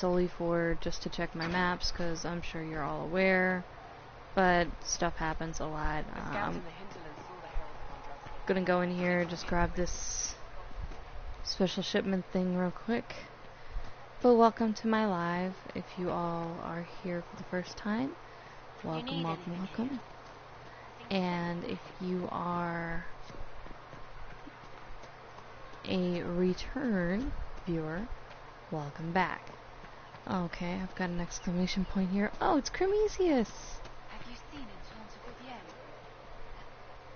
solely for just to check my maps, because I'm sure you're all aware, but stuff happens a lot. I'm gonna go in here, just grab this special shipment thing real quick. But welcome to my live. If you all are here for the first time, welcome, welcome, welcome. And if you are a return viewer, welcome back. Okay, I've got an exclamation point here. Oh, it's Cremisius! Have you seen Enchanted yet?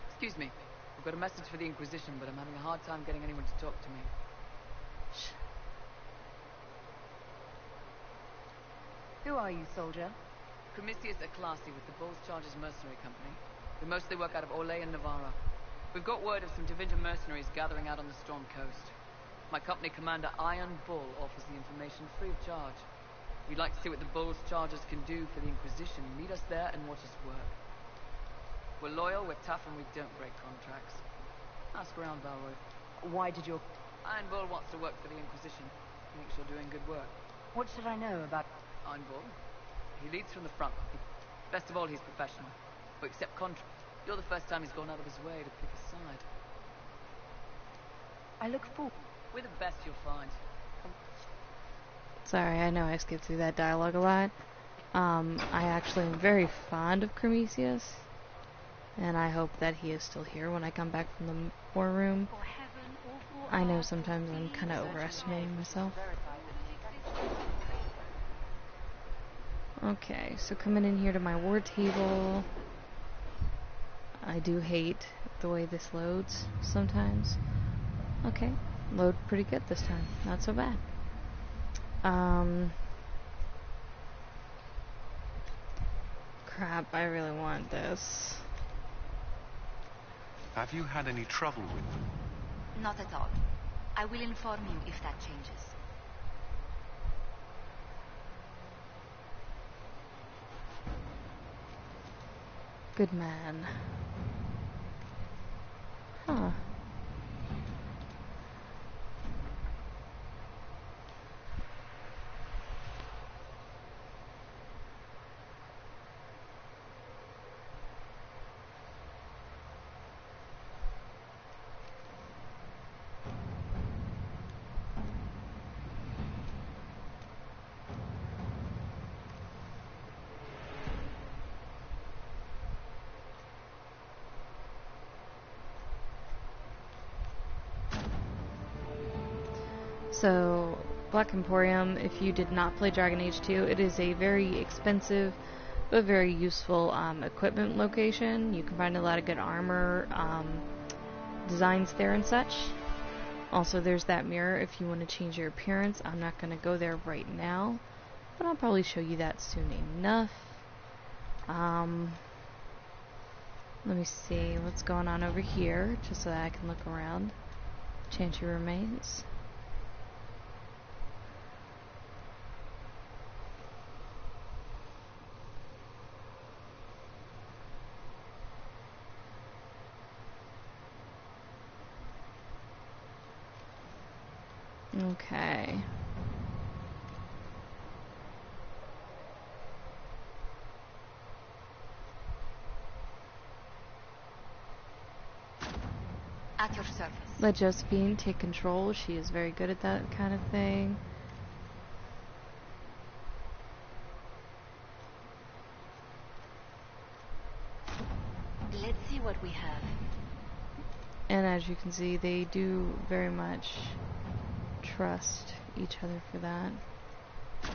Excuse me. I've got a message for the Inquisition, but I'm having a hard time getting anyone to talk to me. Who are you, soldier? Cremisius Classy with the Bulls Chargers Mercenary Company. We mostly work out of Orlais and Navarra. We've got word of some Division mercenaries gathering out on the Storm Coast. My company commander, Iron Bull, offers the information free of charge. If you'd like to see what the Bulls Chargers can do for the Inquisition, meet us there and watch us work. We're loyal, we're tough, and we don't break contracts. Ask around, Valroy. Why did your... Iron Bull wants to work for the Inquisition. Thinks you're doing good work. What should I know about... Iron Bull? He leads from the front. Best of all, he's professional. We accept contracts. You're the first time he's gone out of his way to pick a side. I look forward... We're the best you'll find. Sorry, I know I skipped through that dialogue a lot. I actually am very fond of Cremisius, and I hope that he is still here when I come back from the war room. I know sometimes I'm kind of overestimating myself. Okay, so coming in here to my war table. I do hate the way this loads sometimes. Okay, load pretty good this time. Not so bad. Crap, I really want this. Have you had any trouble with them? Not at all. I will inform you if that changes. Good man. Huh. So, Black Emporium, if you did not play Dragon Age 2, it is a very expensive but very useful equipment location. You can find a lot of good armor designs there and such. Also, there's that mirror if you want to change your appearance. I'm not going to go there right now, but I'll probably show you that soon enough. Let me see what's going on over here, just so that I can look around. Chantry remains. Okay. At your service. Let Josephine take control. She is very good at that kind of thing. Let's see what we have. And as you can see, they do very much trust each other for that.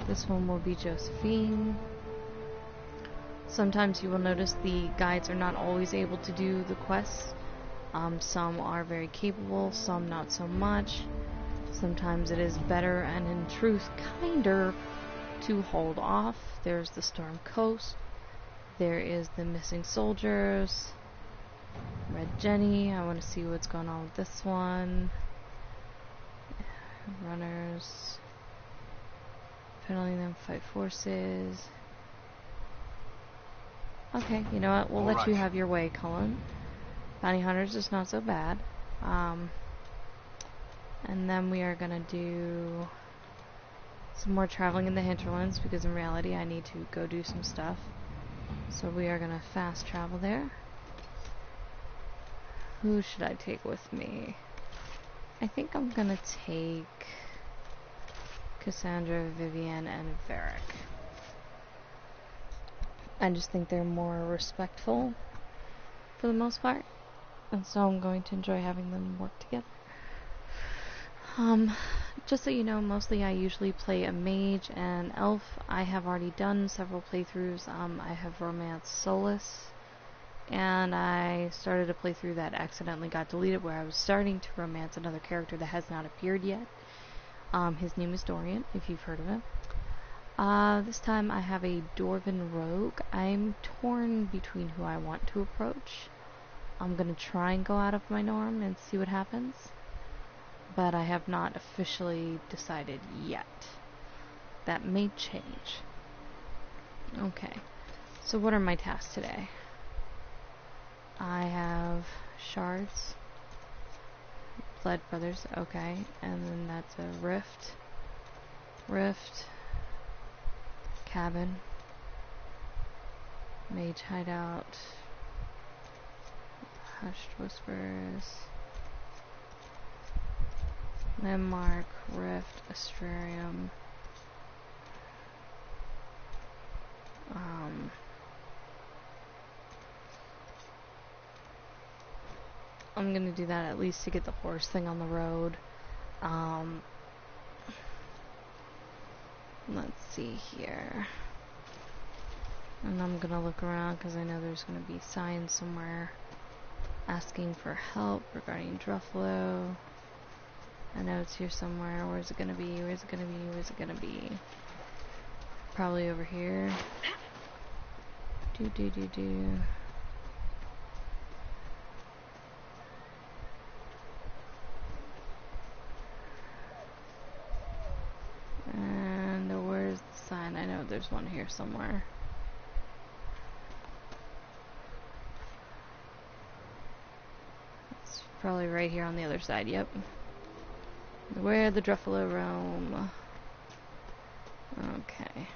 This one will be Josephine. Sometimes you will notice the guides are not always able to do the quests. Some are very capable, some not so much. Sometimes it is better and in truth kinder to hold off. There's the Storm Coast. There is the Missing Soldiers. Red Jenny. I want to see what's going on with this one. Runners. Penalty them fight forces. Okay, you know what? We'll let you have your way, Cullen. Bounty Hunters is not so bad. And then we are gonna do some more traveling in the hinterlands, because in reality I need to go do some stuff. So we are gonna fast travel there. Who should I take with me? I think I'm gonna take Cassandra, Vivian, and Varric. I just think they're more respectful for the most part, and so I'm going to enjoy having them work together. Just so you know, mostly I usually play a mage and elf. I have already done several playthroughs. I have romanced Solus, and I started a playthrough that accidentally got deleted where I was starting to romance another character that has not appeared yet. His name is Dorian, if you've heard of him. This time I have a Dwarven rogue. I'm torn between who I want to approach. I'm gonna try and go out of my norm and see what happens, but I have not officially decided yet. That may change. Okay, so what are my tasks today? I have shards, blood brothers, okay, and then that's a rift, cabin, mage hideout, hushed whispers, landmark, rift, astrarium, I'm gonna do that at least to get the horse thing on the road. Let's see here. And I'm gonna look around because I know there's gonna be signs somewhere asking for help regarding Druffalo. I know it's here somewhere. Where's it gonna be? Where's it gonna be? Where's it gonna be? Probably over here. Do. And where's the sign? I know there's one here somewhere. It's probably right here on the other side, yep. Where the Druffalo roam. Okay.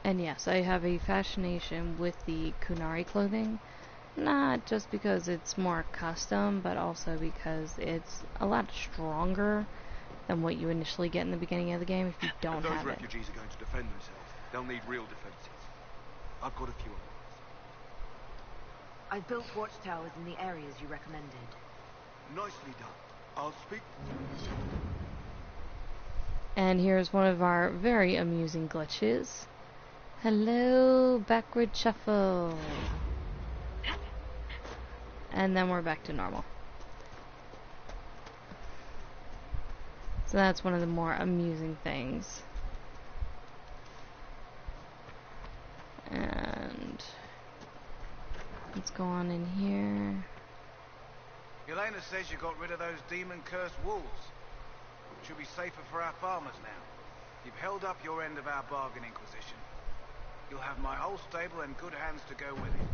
And yes, I have a fascination with the Kunari clothing. Not just because it's more custom, but also because it's a lot stronger than what you initially get in the beginning of the game if you don't have it. Those refugees are going to defend themselves. They'll need real defenses. I've got a few of them. I've built watchtowers in the areas you recommended. Nicely done. I'll speak. And here's one of our very amusing glitches. Hello, backward shuffle. And then we're back to normal. So that's one of the more amusing things. And let's go on in here. Elena says you got rid of those demon-cursed wolves. Should be safer for our farmers now. You've held up your end of our bargain, Inquisition. You'll have my whole stable and good hands to go with it.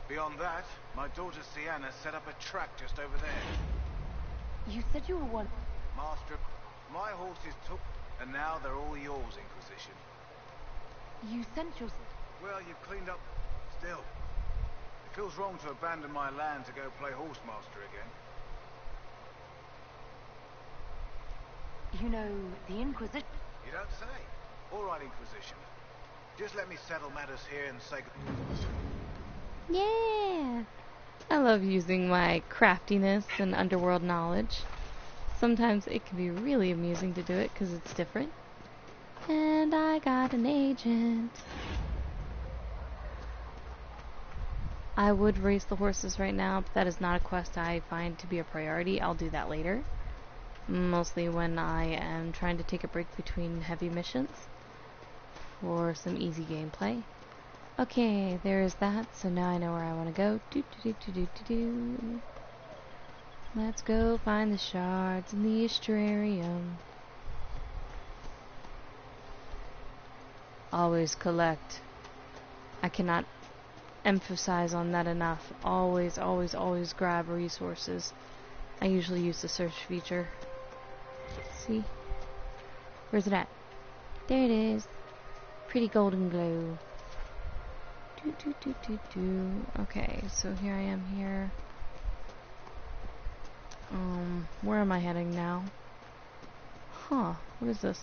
Beyond that, my daughter Sienna set up a track just over there. You said you were one... Master, my horses took, and now they're all yours, Inquisition. You sent your... Well, you've cleaned up. Still, it feels wrong to abandon my land to go play horsemaster again. You know, the Inquisition... You don't say. All right, Inquisition. Just let me settle matters here and say... Yeah! I love using my craftiness and underworld knowledge. Sometimes it can be really amusing to do it because it's different. And I got an agent. I would race the horses right now, but that is not a quest I find to be a priority. I'll do that later. Mostly when I am trying to take a break between heavy missions for some easy gameplay. Okay, there is that, so now I know where I want to go. Let's go find the shards in the Astrarium. Always collect. I cannot emphasize on that enough. Always, always, always grab resources I usually use the search feature. See? Where's it at? There it is. Pretty golden glow. Okay, so here I am here. Where am I heading now? Huh, what is this?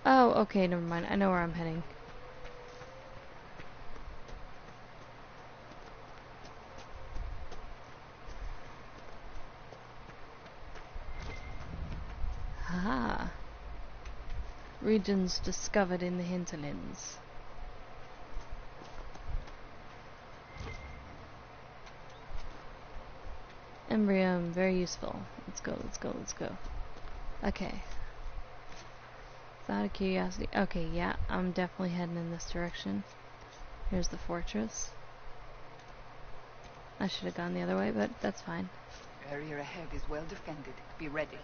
Oh, okay, never mind. I know where I'm heading. Haha. Regions discovered in the hinterlands. Embryum, very useful. Let's go, let's go, let's go. Okay. Out of curiosity. Okay, yeah, I'm definitely heading in this direction. Here's the fortress. I should have gone the other way, but that's fine. Area ahead is well defended. Be ready.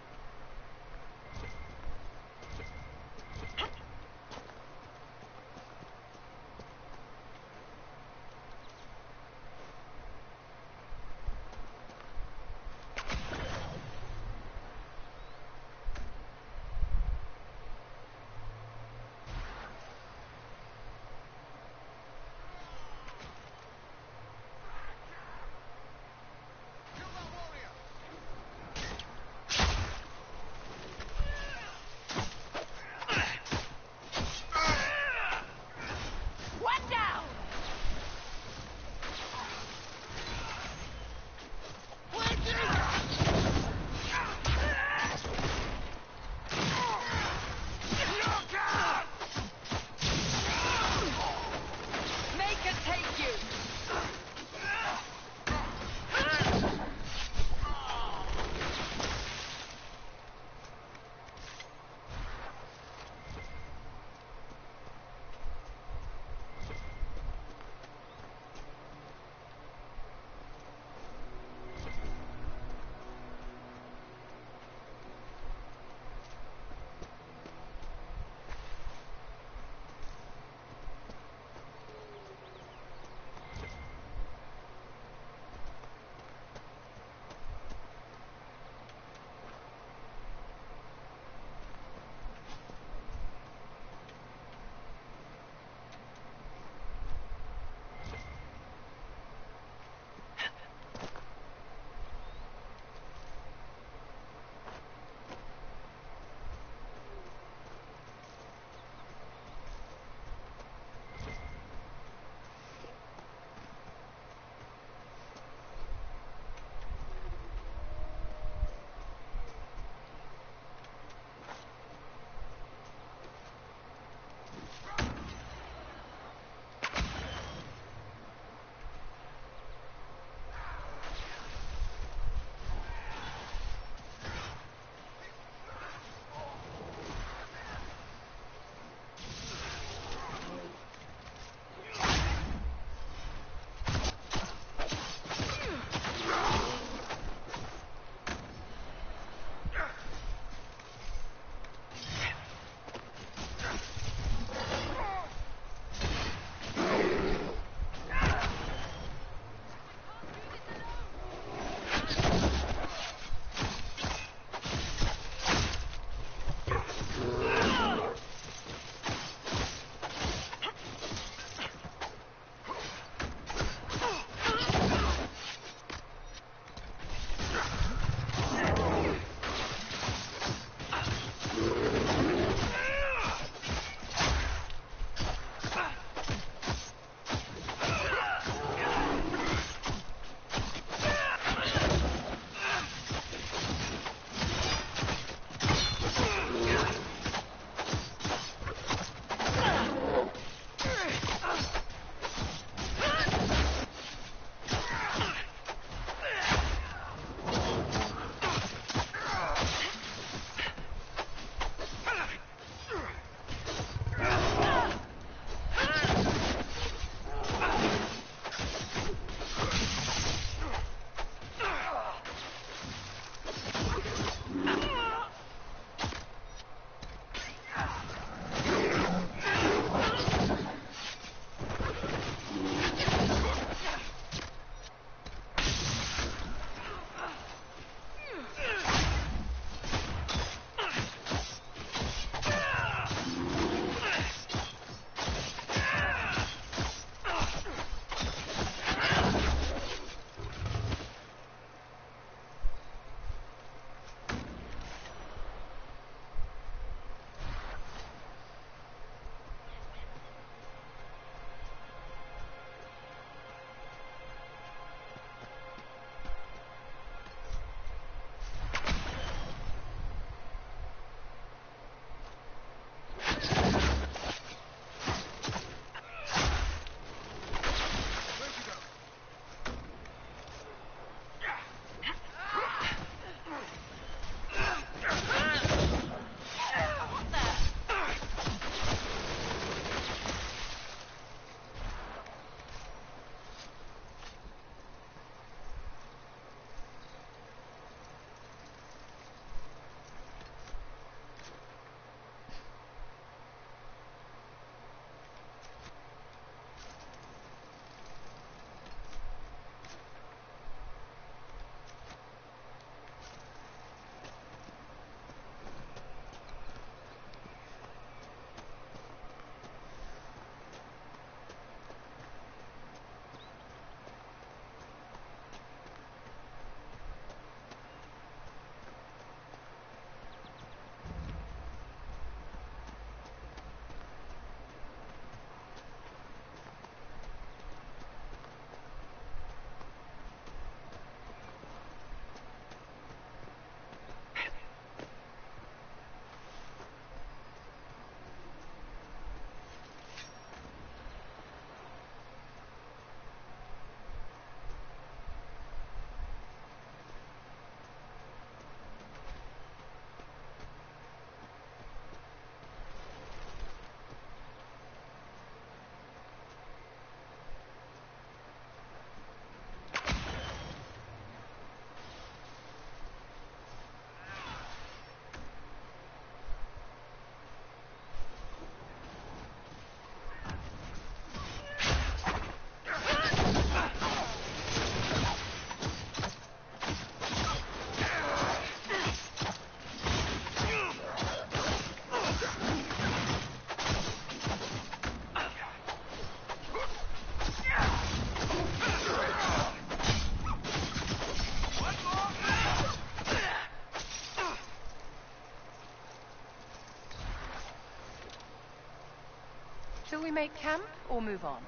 Shall we make camp or move on?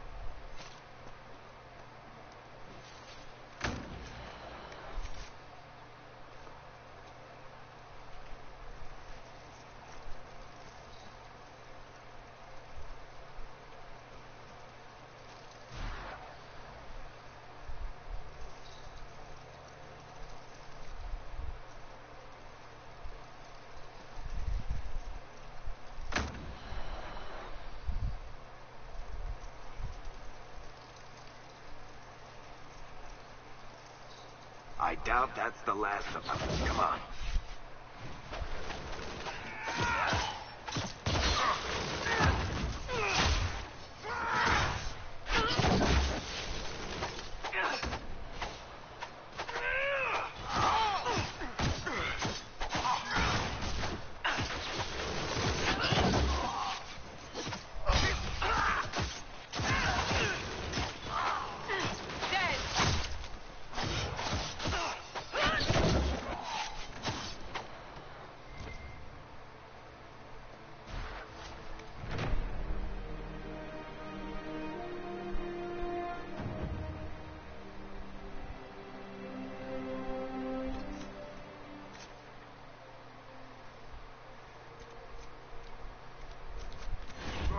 I doubt that's the last of them. Come on.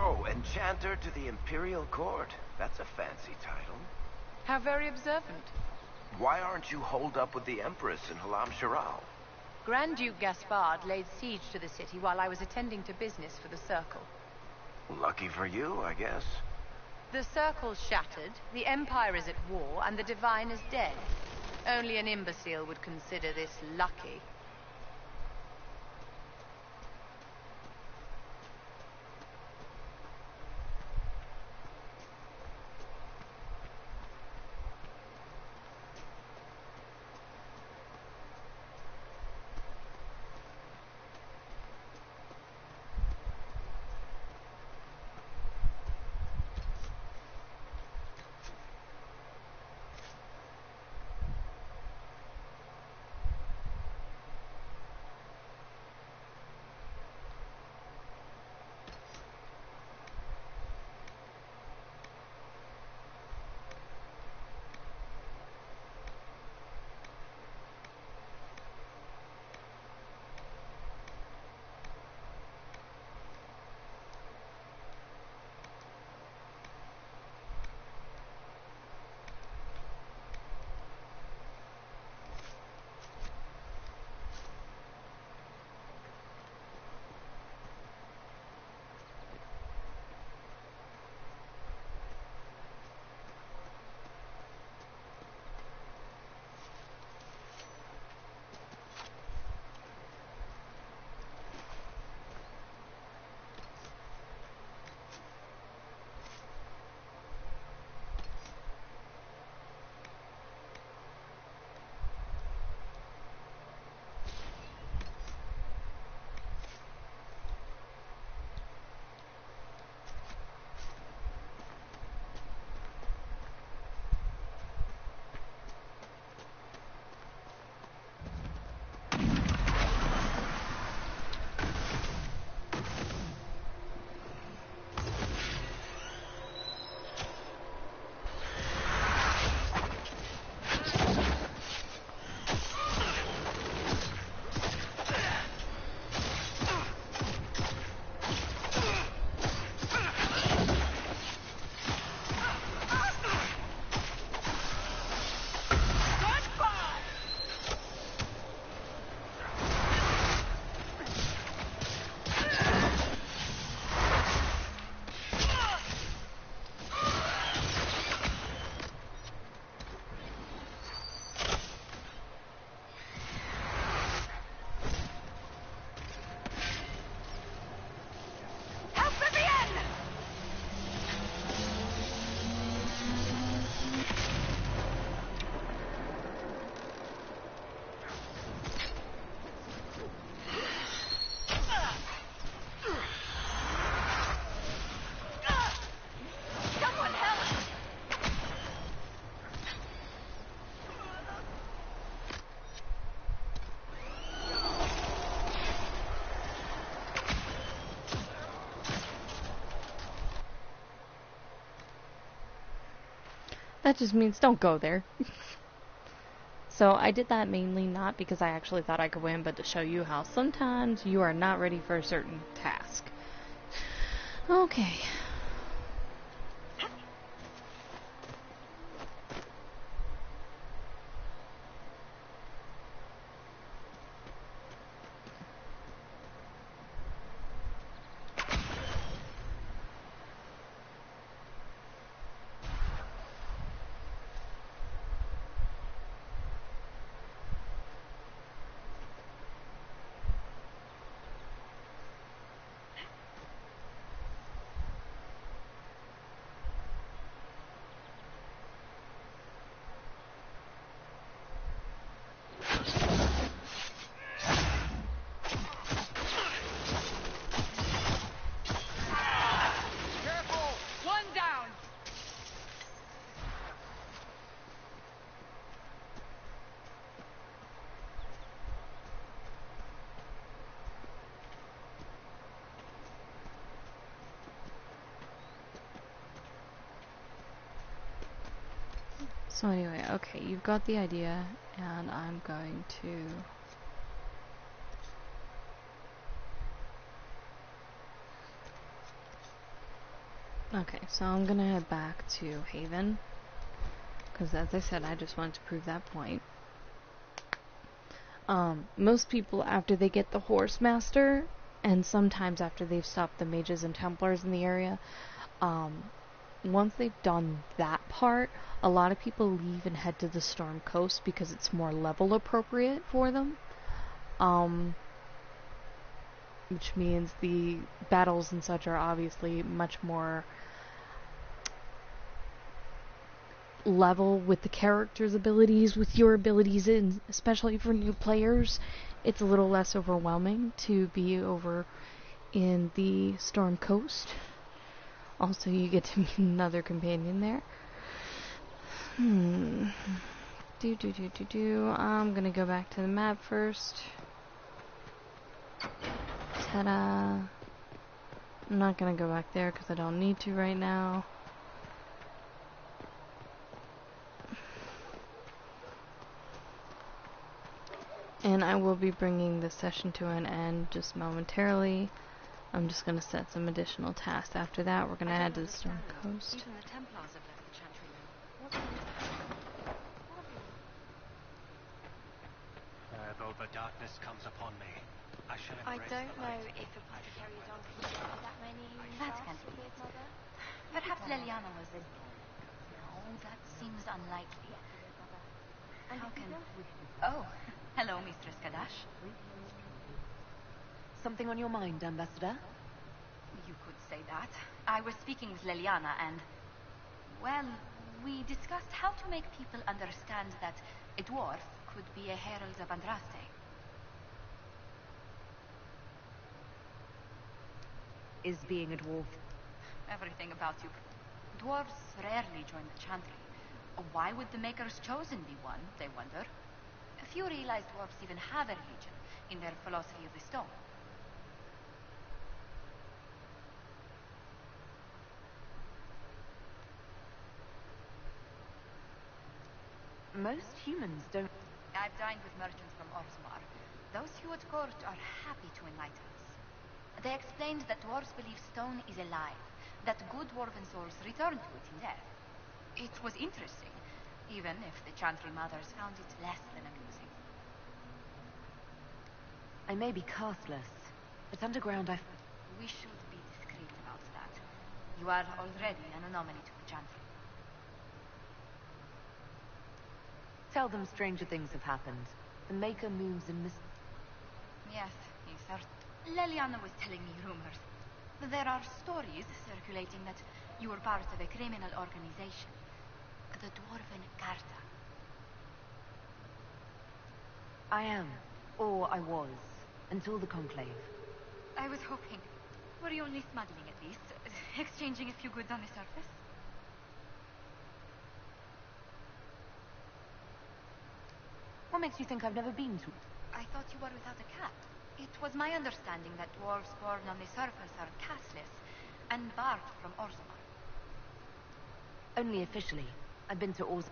Oh, Enchanter to the Imperial Court. That's a fancy title. How very observant. Why aren't you holed up with the Empress in Halam Shiral? Grand Duke Gaspard laid siege to the city while I was attending to business for the Circle. Lucky for you, I guess. The Circle's shattered, the Empire is at war, and the Divine is dead. Only an imbecile would consider this lucky. That just means don't go there. So I did that mainly not because I actually thought I could win, but to show you how sometimes you are not ready for a certain task. Okay. So anyway, okay, you've got the idea, and I'm going to... Okay, so I'm gonna head back to Haven, because as I said, I just wanted to prove that point. Most people, after they get the Horse Master, and sometimes after they've stopped the mages and Templars in the area, once they've done that part, a lot of people leave and head to the Storm Coast because it's more level appropriate for them. Which means the battles and such are obviously much more level with the character's abilities, with your abilities, and especially for new players, it's a little less overwhelming to be over in the Storm Coast. Also, you get to meet another companion there. I'm gonna go back to the map first. Ta-da! I'm not gonna go back there because I don't need to right now. And I will be bringing this session to an end just momentarily. I'm just going to set some additional tasks. After that, we're going to head to the Storm Coast. Even the Templars have left the Chantry now. Though the darkness comes upon me, I shall I embrace don't the know light. if Apothecary John can share that many That drafts can't with be. his mother. Perhaps Leliana was... No, that seems unlikely. How can... Oh, hello, Mistress Kadash. Something on your mind, Ambassador? You could say that. I was speaking with Leliana and... Well, we discussed how to make people understand that a dwarf could be a herald of Andraste. Is being a dwarf... Everything about you. Dwarves rarely join the Chantry. Why would the Maker's Chosen be one, they wonder? Few realize dwarves even have a religion in their philosophy of the stone. Most humans don't... I've dined with merchants from Orzammar. Those who at court are happy to enlighten us. They explained that dwarves believe stone is alive, that good dwarven souls return to it in death. It was interesting, even if the Chantry mothers found it less than amusing. I may be casteless, but underground We should be discreet about that. You are already an anomaly to the Chantry. Tell them stranger things have happened. The Maker moves in this... Yes, he certainly... Leliana was telling me rumors. There are stories circulating that you were part of a criminal organization. The Dwarven Carta. I am. Or I was. Until the Conclave. I was hoping. Were you only smuggling at least? Exchanging a few goods on the surface? What makes you think I've never been to... I thought you were without a cap. It was my understanding that dwarves born on the surface are casteless and barred from Orzammar. Only officially. I've been to all...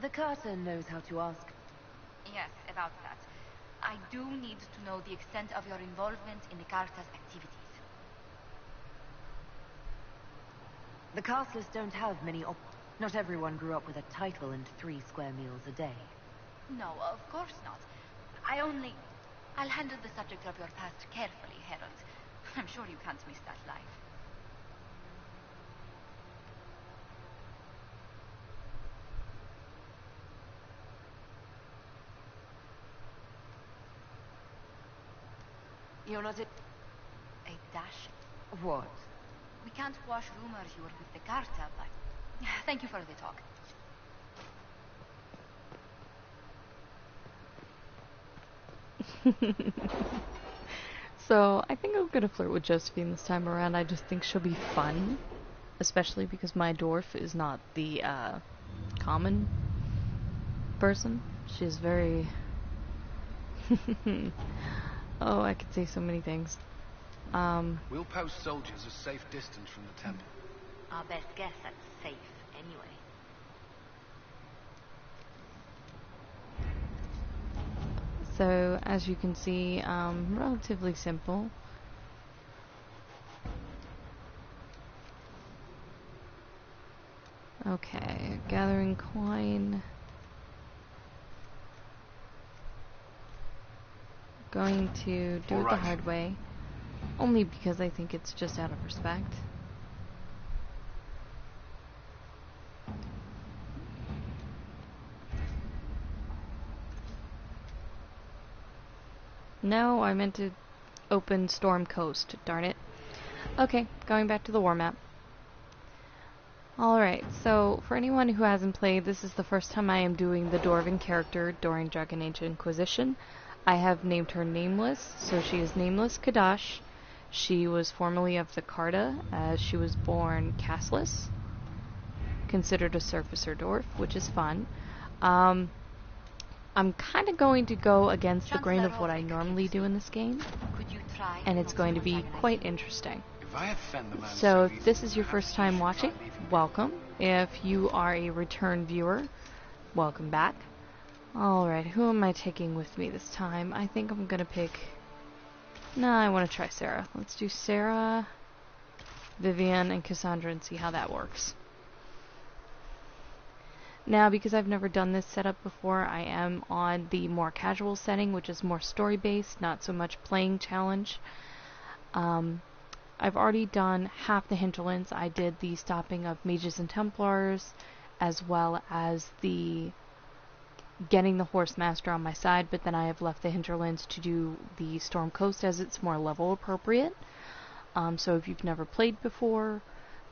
The Carter knows how to ask. Yes, about that. I do need to know the extent of your involvement in the Carter's activities. The castless don't have many Not everyone grew up with a title and 3 square meals a day. No, of course not. I'll handle the subject of your past carefully, Harold. I'm sure you can't miss that life. You're not a dash? What? We can't wash rumors you were with the Carter, but... Thank you for the talk. So, I think I'm gonna flirt with Josephine this time around. I just think she'll be fun. Especially because my dwarf is not the, common person. She's very... Oh, I could say so many things. We'll post soldiers a safe distance from the temple. Our best guess at safe, anyway. So, as you can see, relatively simple. Okay, gathering coin. Going to do it the hard way. Only because I think it's just out of respect. No, I meant to open Storm Coast, darn it. Okay, going back to the war map. Alright, so for anyone who hasn't played, this is the first time I am doing the Dwarven character during Dragon Age Inquisition. I have named her Nameless, so she is Nameless Kadash. She was formerly of the Carta, as she was born castless, considered a surfacer dwarf, which is fun. I'm kind of going to go against the grain of what I normally do in this game, and it's going to be quite interesting. So if this is your first time watching, welcome. If you are a return viewer, welcome back. Alright, who am I taking with me this time? I think I'm gonna pick... No, I want to try Sarah. Let's do Sarah, Vivian, and Cassandra and see how that works. Now, because I've never done this setup before, I am on the more casual setting, which is more story-based, not so much playing challenge. I've already done half the hinterlands. I did the stopping of mages and templars, as well as the getting the horse master on my side, but then I have left the hinterlands to do the Storm Coast as it's more level appropriate. So if you've never played before,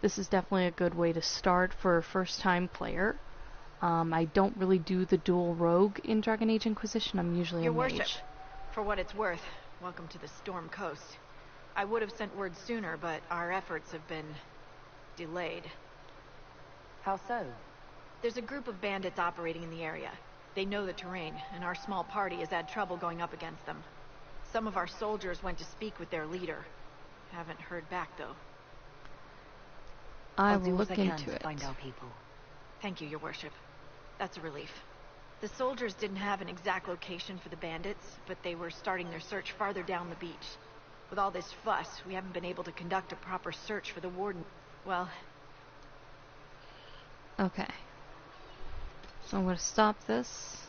this is definitely a good way to start for a first-time player. I don't really do the dual rogue in Dragon Age Inquisition. I'm usually Your a mage. worship, for what it's worth, welcome to the Storm Coast. I would have sent word sooner, but our efforts have been delayed. How so? There's a group of bandits operating in the area. They know the terrain, and our small party has had trouble going up against them. Some of our soldiers went to speak with their leader. Haven't heard back, though. I will look into it. Find our people. Thank you, Your Worship. That's a relief. The soldiers didn't have an exact location for the bandits, but they were starting their search farther down the beach. With all this fuss, we haven't been able to conduct a proper search for the warden. Well... Okay. So I'm going to stop this.